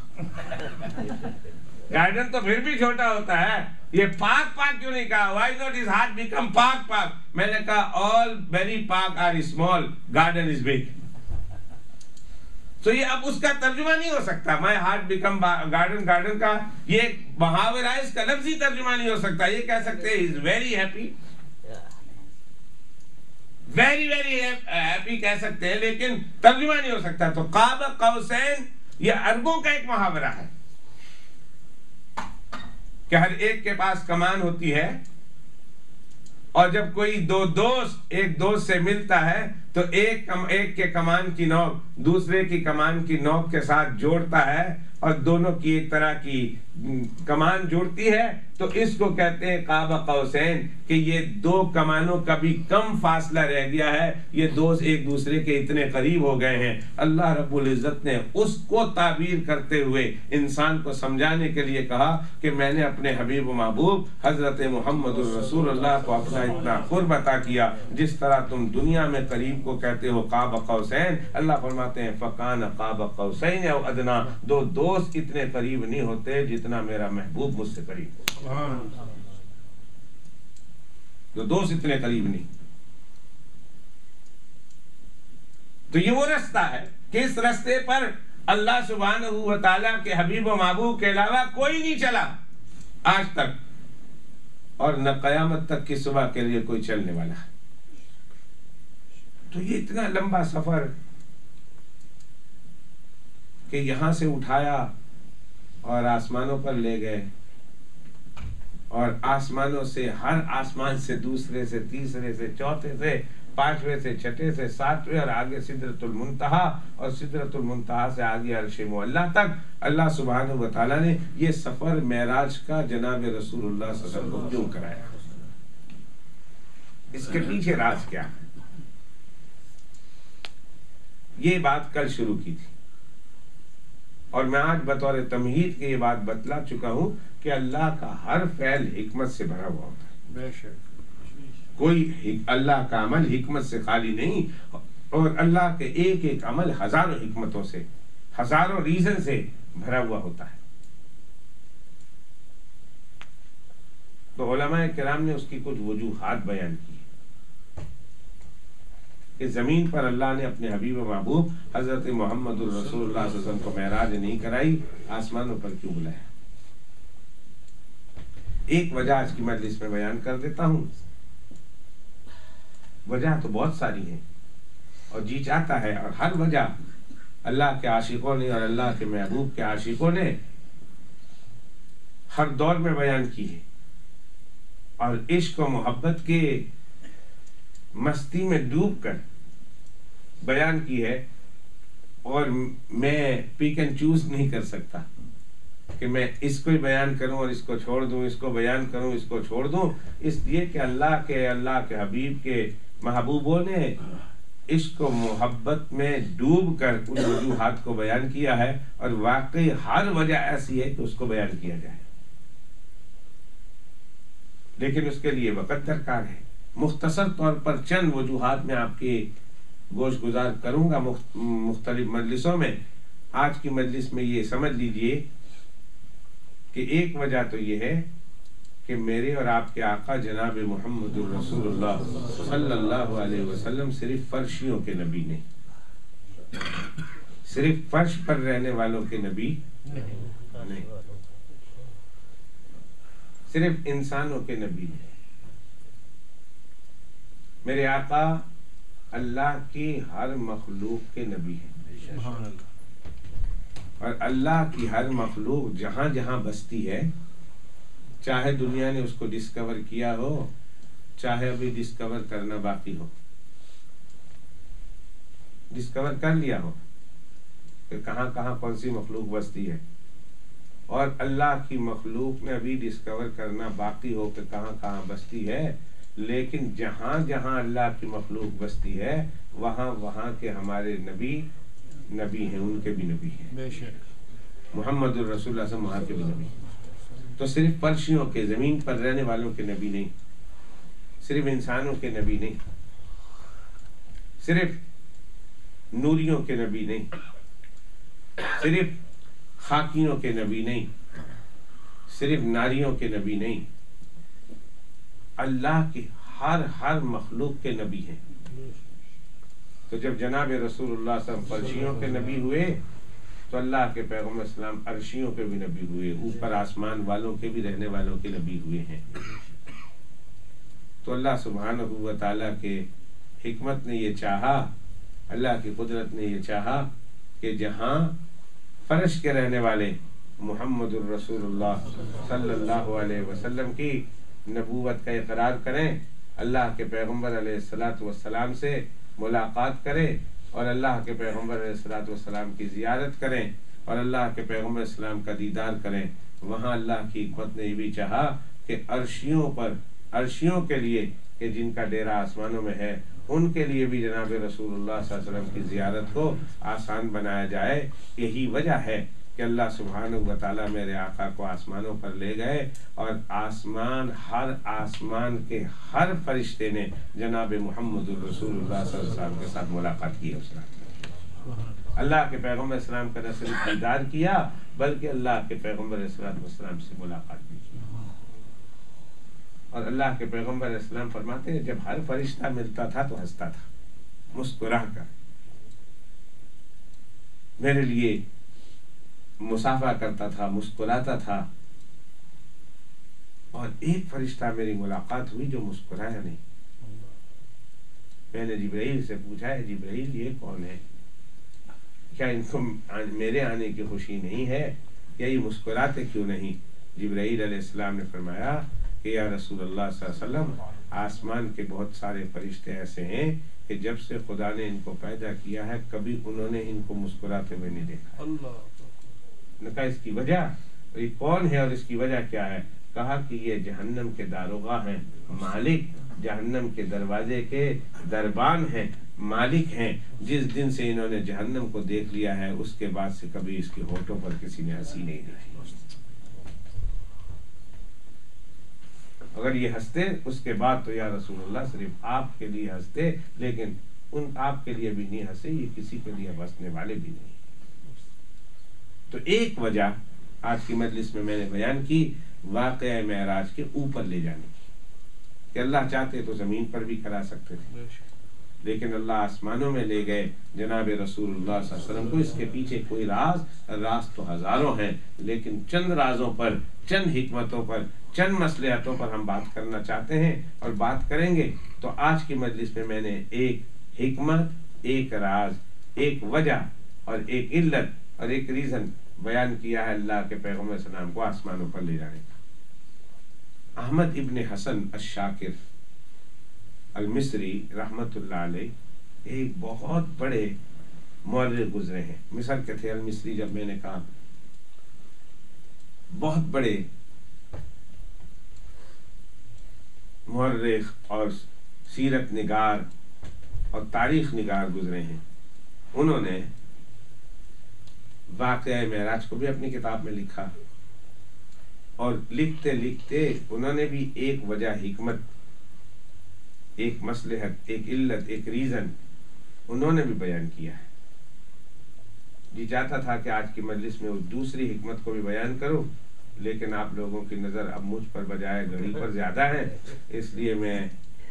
گارڈن تو پھر بھی چھوٹا ہوتا ہے، یہ پاک کیوں نہیں کہا؟ Why not his heart become پاک. میں نے کہا all very پاک are small, garden is big. تو یہ اب اس کا ترجمہ نہیں ہو سکتا. my heart become garden کا یہ محاورہ ہے، اس کا لفظی ترجمہ نہیں ہو سکتا. یہ کہہ سکتے he is very happy، very happy کہہ سکتے ہیں، لیکن ترجمہ نہیں ہو سکتا. تو قاب قوسین یہ عربوں کا ایک محاورہ ہے کہ ہر ایک کے پاس کمان ہوتی ہے، اور جب کوئی دو دوست ایک دوست سے ملتا ہے تو ایک کے کمان کی نوک دوسرے کی کمان کی نوک کے ساتھ جوڑتا ہے، اور دونوں کی ایک طرح کی کمان جوڑتی ہے، تو اس کو کہتے ہیں قاب قوسین، کہ یہ دو کمانوں کا بھی کم فاصلہ رہ گیا ہے، یہ دوست ایک دوسرے کے اتنے قریب ہو گئے ہیں. اللہ رب العزت نے اس کو تعبیر کرتے ہوئے انسان کو سمجھانے کے لیے کہا کہ میں نے اپنے حبیب و محبوب حضرت محمد الرسول اللہ کو اپنا اتنا قرب عطا کیا. جس طرح تم دنیا میں قریب کو کہتے ہو قاب قوسین، اللہ فرماتے ہیں فکان قاب قوسین او ادنا، دو دوست اتنے قریب نہیں ہوتے جتنا میرا محبوب مجھ سے قریب ہو. تو دوست اتنے قریب نہیں. تو یہ وہ رستہ ہے کہ اس رستے پر اللہ سبحانہ و تعالیٰ کے حبیب و محبوب کے علاوہ کوئی نہیں چلا آج تک، اور نہ قیامت تک کی صبح کے لیے کوئی چلنے والا ہے. تو یہ اتنا لمبا سفر کہ یہاں سے اٹھایا اور آسمانوں پر لے گئے، اور آسمانوں سے، ہر آسمان سے دوسرے سے تیسرے سے چوتھے سے پانچویں سے چھٹے سے ساتویں، اور آگے سدرۃ المنتہا، اور سدرۃ المنتہا سے آگے عرش معلیٰ تک اللہ سبحانہ و تعالیٰ نے یہ سفر معراج کا جناب رسول اللہ صلی اللہ علیہ وسلم کو کیوں کرایا؟ اس کے پیچھے راز کیا ہے؟ یہ بات کل شروع کی تھی، اور میں آج بطور تمہید کے یہ بات بتلا چکا ہوں کہ اللہ کا ہر فعل حکمت سے بھرا ہوا ہوتا ہے. بے شک کوئی اللہ کا عمل حکمت سے خالی نہیں، اور اللہ کے ایک ایک عمل ہزاروں حکمتوں سے، ہزاروں ریزن سے بھرا ہوا ہوتا ہے. تو علماء کرام نے اس کی کچھ وجوہات بیان کی. کہ زمین پر اللہ نے اپنے حبیب و محبوب حضرت محمد الرسول اللہ صلی اللہ علیہ وسلم کو معراج نہیں کرائی، آسمانوں پر کیوں بلایا؟ ایک وجہ آج کی مجلس میں بیان کر دیتا ہوں، وجہ تو بہت ساری ہیں اور جی چاہتا ہے، اور ہر وجہ اللہ کے عاشقوں نے اور اللہ کے محبوب کے عاشقوں نے ہر دور میں بیان کی ہے اور عشق و محبت کے مستی میں ڈوب کر بیان کی ہے، اور میں پک اینڈ چوز نہیں کر سکتا کہ میں اس کو ہی بیان کروں اور اس کو چھوڑ دوں، اس کو بیان کروں اس کو چھوڑ دوں، اس لیے کہ اللہ کے حبیب کے محبوبوں نے عشق و محبت میں ڈوب کر ان وجوہات کو بیان کیا ہے، اور واقعی ہر وجہ ایسی ہے کہ اس کو بیان کیا جائے، لیکن اس کے لیے وقت درکار ہے۔ مختصر طور پر چند وجوہات میں آپ کی گوش گزار کروں گا مختلف مجلسوں میں۔ آج کی مجلس میں یہ سمجھ لیجئے کہ ایک وجہ تو یہ ہے کہ میرے اور آپ کے آقا جناب محمد الرسول اللہ صلی اللہ علیہ وسلم صرف فرشیوں کے نبی نہیں، صرف فرش پر رہنے والوں کے نبی نہیں، صرف انسانوں کے نبی نہیں۔ میرے آقا اللہ کی ہر مخلوق کے نبی ہیں، اور اللہ کی ہر مخلوق جہاں جہاں بستی ہے، چاہے دنیا نے اس کو ڈسکور کیا ہو، چاہے ابھی ڈسکور کرنا باقی ہو، ڈسکور کر لیا ہو کہ کہاں کہاں کون سی مخلوق بستی ہے، اور اللہ کی مخلوق نے ابھی ڈسکور کرنا باقی ہو کہ کہاں کہاں بستی ہے، لیکن جہاں جہاں اللہ کی مخلوق بستی ہے وہاں وہاں کے ہمارے نبی ہیں، ان کے بھی نبی ہیں، محمد الرسول اللہ صلی اللہ علیہ وسلم وہاں کے بھی نبی ہیں۔ تو صرف فرشیوں کے، زمین پر رہنے والوں کے نبی نہیں، صرف انسانوں کے نبی نہیں، صرف نوریوں کے نبی نہیں، صرف خاکیوں کے نبی نہیں، صرف ناریوں کے نبی نہیں، اللہ کی ہر مخلوق کے نبی ہیں۔ تو جب جناب رسول اللہ صلی اللہ علیہ وسلم فرشیوں کے نبی ہوئے تو اللہ کے پیغمبر اسلام عرشیوں کے بھی نبی ہوئے، اوپر آسمان والوں کے بھی رہنے والوں کے نبی ہوئے ہیں۔ تو اللہ سبحانہ و تعالیٰ کے حکمت نے یہ چاہا، اللہ کی قدرت نے یہ چاہا کہ جہاں فرش کے رہنے والے محمد الرسول اللہ صلی اللہ علیہ وسلم کی نبوت کا اقرار کریں، اللہ کے پیغمبر علیہ الصلاۃ والسلام سے ملاقات کریں، اور اللہ کے پیغمبر علیہ الصلاۃ والسلام کی زیارت کریں، اور اللہ کے پیغمبر اسلام کا دیدار کریں، وہاں اللہ کی حکمت نے یہ بھی چاہا کہ عرشیوں کے لیے کہ جن کا ڈیرا آسمانوں میں ہے، ان کے لیے بھی جناب رسول اللہ صلی اللہ علیہ وسلم کی زیارت کو آسان بنایا جائے۔ یہی وجہ ہے کہ اللہ سبحانہ و تعالیٰ میرے آقا کو آسمانوں پر لے گئے، اور ہر آسمان کے ہر فرشتے نے جناب محمد الرسول اللہ صلی اللہ علیہ وسلم کے ساتھ ملاقات کی۔ اللہ کے پیغمبر اسلام کا نہ صرف دیدار کیا بلکہ اللہ کے پیغمبر اسلام سے ملاقات بھی کی۔ اور اللہ کے پیغمبر اسلام فرماتے ہیں جب ہر فرشتہ ملتا تھا تو ہنستا تھا مسکرا کر، میرے لیے مصافحہ کرتا تھا، مسکراتا تھا، اور ایک فرشتہ میری ملاقات ہوئی جو مسکرایا نہیں۔ میں نے جبرائیل سے پوچھا ہے جبرائیل یہ کون ہے؟ کیا ان کو میرے آنے کی خوشی نہیں ہے؟ یا یہ مسکراتے کیوں نہیں؟ جبرائیل علیہ السلام نے فرمایا کہ یا رسول اللہ صلی اللہ علیہ وسلم، آسمان کے بہت سارے فرشتے ایسے ہیں کہ جب سے خدا نے ان کو پیدا کیا ہے کبھی انہوں نے ان کو مسکراتے ہوئے نہیں دیکھا۔ نے کہا اس کی وجہ یہ کون ہے اور اس کی وجہ کیا ہے؟ کہا کہ یہ جہنم کے داروغہ ہیں، مالک، جہنم کے دروازے کے دربان ہیں، مالک ہیں۔ جس دن سے انہوں نے جہنم کو دیکھ لیا ہے اس کے بعد سے کبھی اس کے ہونٹوں پر کسی نے ہنسی نہیں دیکھی۔ اگر یہ ہنستے اس کے بعد تو یا رسول اللہ صرف آپ کے لیے ہنستے، لیکن ان آپ کے لیے بھی نہیں ہنسے، یہ کسی کے لیے ہنسنے والے بھی نہیں۔ تو ایک وجہ آج کی مجلس میں نے بیان کی واقعہ معراج کے اوپر لے جانے کی، کہ اللہ چاہتے تو زمین پر بھی کرا سکتے تھے، لیکن اللہ آسمانوں میں لے گئے جناب رسول اللہ صلی اللہ علیہ وسلم کو. اس کے پیچھے کوئی راز تو ہزاروں ہیں، لیکن چند رازوں پر، چند حکمتوں پر، چند مصلحتوں پر ہم بات کرنا چاہتے ہیں اور بات کریں گے. تو آج کی مجلس میں میں نے ایک حکمت، ایک راز، ایک وجہ اور ایک علت اور ایک ریزن بیان کیا ہے اللہ کے پیغمبر صلی اللہ علیہ وسلم کو آسمانوں پر لے جانے کا. احمد ابن حسن الشاکر المصری رحمت اللہ علیہ ایک بہت بڑے مورخ گزرے ہیں. مصر کے تھے المصری، جب میں نے کہا بہت بڑے مورخ اور سیرت نگار اور تاریخ نگار گزرے ہیں. انہوں نے واقعہ معراج کو بھی اپنی کتاب میں لکھا، اور لکھتے لکھتے انہوں نے بھی ایک وجہ، حکمت، ایک مصلحت، ایک علت، ایک ریزن انہوں نے بھی بیان کیا ہے. جی چاہتا تھا کہ آج کی مجلس میں اس دوسری حکمت کو بھی بیان کروں، لیکن آپ لوگوں کی نظر اب مجھ پر بجائے گھڑی پر زیادہ ہے، اس لیے میں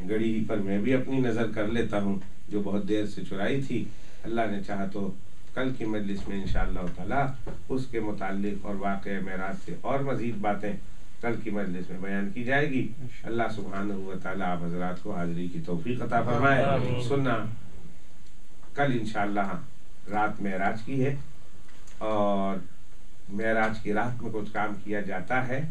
گھڑی پر میں بھی اپنی نظر کر لیتا ہوں جو بہت دیر سے چرائی تھی. اللہ نے چاہا تو کل کی مجلس میں انشاءاللہ تعالی اس کے متعلق اور واقعہ معراج سے اور مزید باتیں کل کی مجلس میں بیان کی جائے گی. اللہ سبحانہ و تعالی آپ حضرات کو حاضری کی توفیق عطا فرمائے. سننا کل انشاءاللہ رات معراج کی ہے، اور معراج کی رات میں کچھ کام کیا جاتا ہے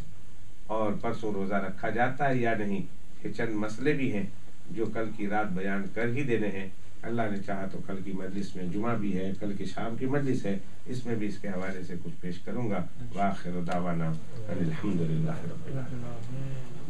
اور پرسوں روزہ رکھا جاتا ہے یا نہیں، یہ چند مسئلے بھی ہیں جو کل کی رات بیان کر ہی دینے ہیں. اللہ نے چاہا تو کل کی مجلس میں، جمعہ بھی ہے، کل کی شام کی مجلس ہے، اس میں بھی اس کے حوالے سے کچھ پیش کروں گا. وآخر دعوانا الحمدللہ رب العالمین.